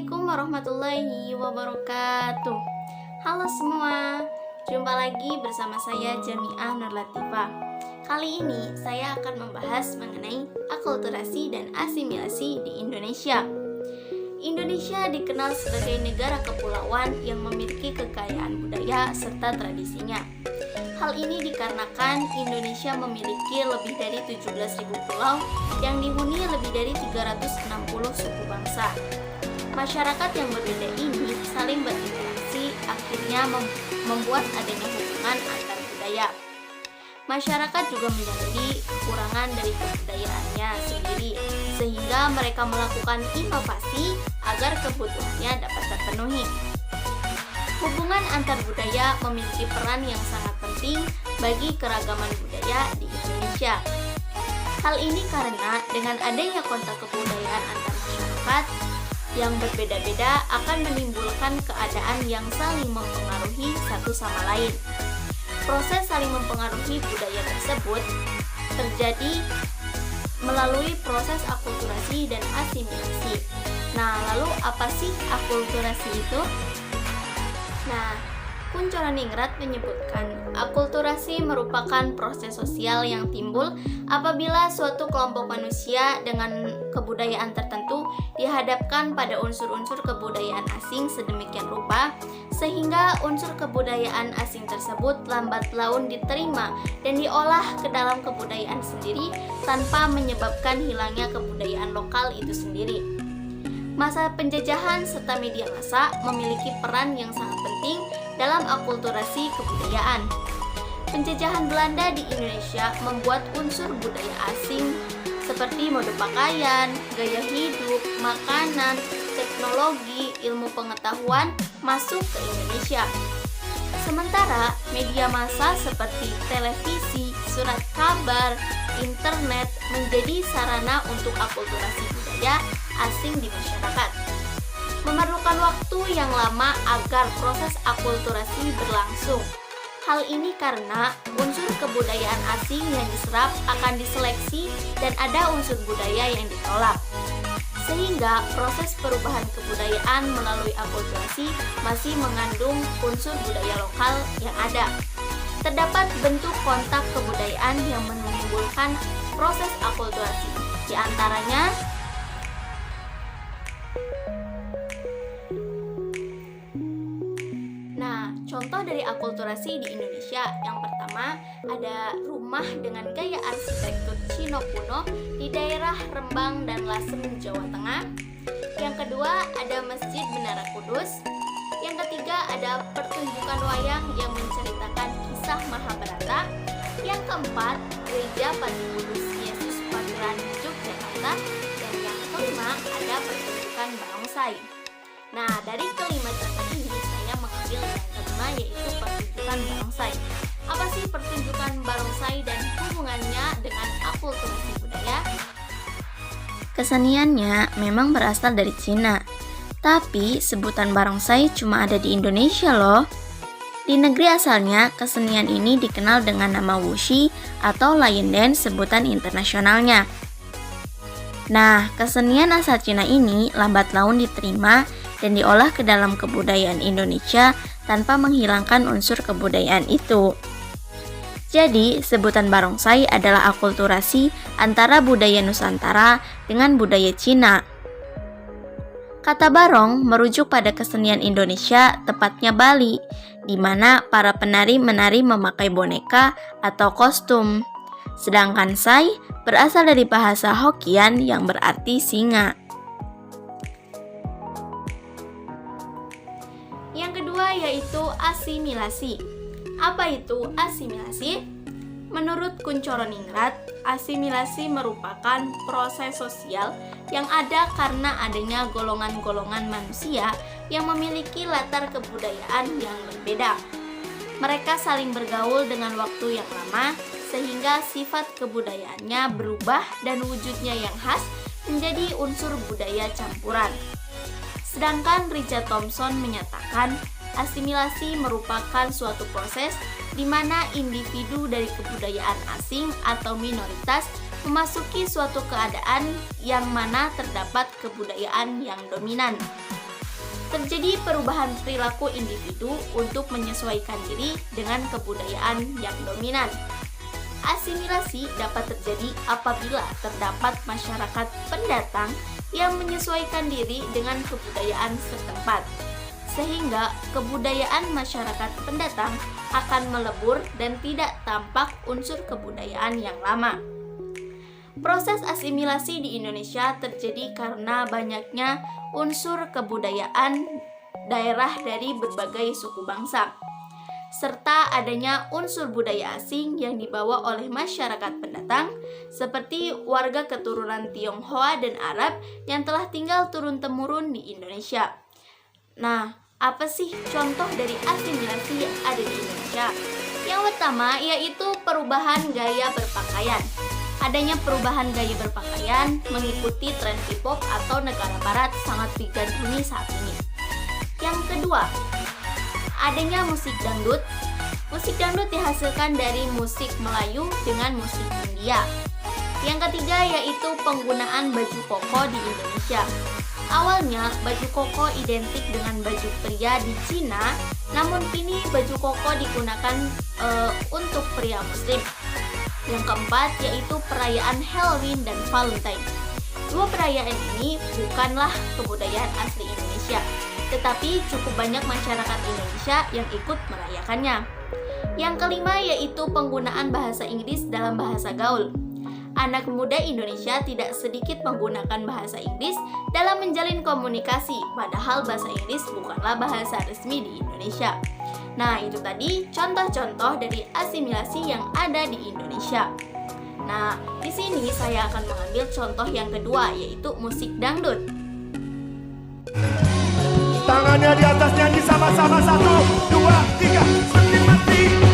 Assalamualaikum warahmatullahi wabarakatuh. Halo semua, jumpa lagi bersama saya Jamiah Nur Latifah. Kali ini saya akan membahas mengenai akulturasi dan asimilasi di Indonesia. Indonesia dikenal sebagai negara kepulauan yang memiliki kekayaan budaya serta tradisinya. Hal ini dikarenakan Indonesia memiliki lebih dari 17.000 pulau yang dihuni lebih dari 360 suku bangsa. Masyarakat yang berbeda ini saling berinteraksi, akhirnya membuat adanya hubungan antar budaya. Masyarakat juga menyadari kekurangan dari kebudayaannya sendiri, sehingga mereka melakukan inovasi agar kebutuhannya dapat terpenuhi. Hubungan antar budaya memiliki peran yang sangat penting bagi keragaman budaya di Indonesia. Hal ini karena dengan adanya kontak kebudayaan antar masyarakat yang berbeda-beda akan menimbulkan keadaan yang saling mempengaruhi satu sama lain. Proses saling mempengaruhi budaya tersebut terjadi melalui proses akulturasi dan asimilasi. Nah, lalu apa sih akulturasi itu? Nah, Kunchoro-Ningrat menyebutkan akulturasi merupakan proses sosial yang timbul apabila suatu kelompok manusia dengan kebudayaan tertentu dihadapkan pada unsur-unsur kebudayaan asing sedemikian rupa sehingga unsur kebudayaan asing tersebut lambat laun diterima dan diolah ke dalam kebudayaan sendiri tanpa menyebabkan hilangnya kebudayaan lokal itu sendiri. Masa penjajahan serta media massa memiliki peran yang sangat penting dalam akulturasi kebudayaan. Penjajahan Belanda di Indonesia membuat unsur budaya asing seperti mode pakaian, gaya hidup, makanan, teknologi, ilmu pengetahuan masuk ke Indonesia. Sementara media massa seperti televisi, surat kabar, internet menjadi sarana untuk akulturasi budaya asing di masyarakat. Memerlukan waktu yang lama agar proses akulturasi berlangsung. Hal ini karena unsur kebudayaan asing yang diserap akan diseleksi dan ada unsur budaya yang ditolak. Sehingga proses perubahan kebudayaan melalui akulturasi masih mengandung unsur budaya lokal yang ada. Terdapat bentuk kontak kebudayaan yang menimbulkan proses akulturasi, di antaranya contoh dari akulturasi di Indonesia. Yang pertama, ada rumah dengan gaya arsitektur Cina kuno di daerah Rembang dan Lasem, Jawa Tengah. Yang kedua, ada Masjid Menara Kudus. Yang ketiga, ada pertunjukan wayang yang menceritakan kisah Mahabharata. Yang keempat, Gereja Pati Kudus Yesus Pangeran Yogyakarta. Dan yang kelima, ada pertunjukan barongsai. Nah, dari kelima contoh ini saya mengambil yang kelima, yaitu pertunjukan barongsai. Apa sih pertunjukan barongsai dan hubungannya dengan akulturasi budaya? Keseniannya memang berasal dari Cina, tapi sebutan barongsai cuma ada di Indonesia loh. Di negeri asalnya, kesenian ini dikenal dengan nama wuxi atau lion dance sebutan internasionalnya. Nah, kesenian asal Cina ini lambat laun diterima dan diolah ke dalam kebudayaan Indonesia tanpa menghilangkan unsur kebudayaan itu. Jadi, sebutan barongsai adalah akulturasi antara budaya Nusantara dengan budaya Cina. Kata barong merujuk pada kesenian Indonesia, tepatnya Bali, di mana para penari menari memakai boneka atau kostum. Sedangkan sai berasal dari bahasa Hokkien yang berarti singa. Yang kedua yaitu asimilasi. Apa itu asimilasi? Menurut Kunchoro-Ningrat, asimilasi merupakan proses sosial yang ada karena adanya golongan-golongan manusia yang memiliki latar kebudayaan yang berbeda. Mereka saling bergaul dengan waktu yang lama sehingga sifat kebudayaannya berubah dan wujudnya yang khas menjadi unsur budaya campuran. Sedangkan Richard Thompson menyatakan asimilasi merupakan suatu proses di mana individu dari kebudayaan asing atau minoritas memasuki suatu keadaan yang mana terdapat kebudayaan yang dominan. terjadi perubahan perilaku individu untuk menyesuaikan diri dengan kebudayaan yang dominan. Asimilasi dapat terjadi apabila terdapat masyarakat pendatang yang menyesuaikan diri dengan kebudayaan setempat, sehingga kebudayaan masyarakat pendatang akan melebur dan tidak tampak unsur kebudayaan yang lama. Proses asimilasi di Indonesia terjadi karena banyaknya unsur kebudayaan daerah dari berbagai suku bangsa, serta adanya unsur budaya asing yang dibawa oleh masyarakat pendatang, seperti warga keturunan Tionghoa dan Arab yang telah tinggal turun-temurun di Indonesia. Nah, apa sih contoh dari asimilasi yang ada di Indonesia? Yang pertama yaitu perubahan gaya berpakaian. Adanya perubahan gaya berpakaian mengikuti tren K-pop atau negara barat sangat digandrungi saat ini. Yang kedua, adanya musik dangdut. Musik dangdut dihasilkan dari musik Melayu dengan musik India. Yang ketiga yaitu penggunaan baju koko di Indonesia. Awalnya baju koko identik dengan baju pria di Cina, namun kini baju koko digunakan untuk pria muslim. Yang keempat yaitu perayaan Halloween dan Valentine. Dua perayaan ini bukanlah kebudayaan asli Indonesia, tetapi cukup banyak masyarakat Indonesia yang ikut merayakannya. Yang kelima yaitu penggunaan bahasa Inggris dalam bahasa gaul. Anak muda Indonesia tidak sedikit menggunakan bahasa Inggris dalam menjalin komunikasi, padahal bahasa Inggris bukanlah bahasa resmi di Indonesia. Nah, itu tadi contoh-contoh dari asimilasi yang ada di Indonesia. Nah, di sini saya akan mengambil contoh yang kedua, yaitu musik dangdut. Tangannya di atas, nyanyi sama-sama. 1, 2, 3, semakin mati.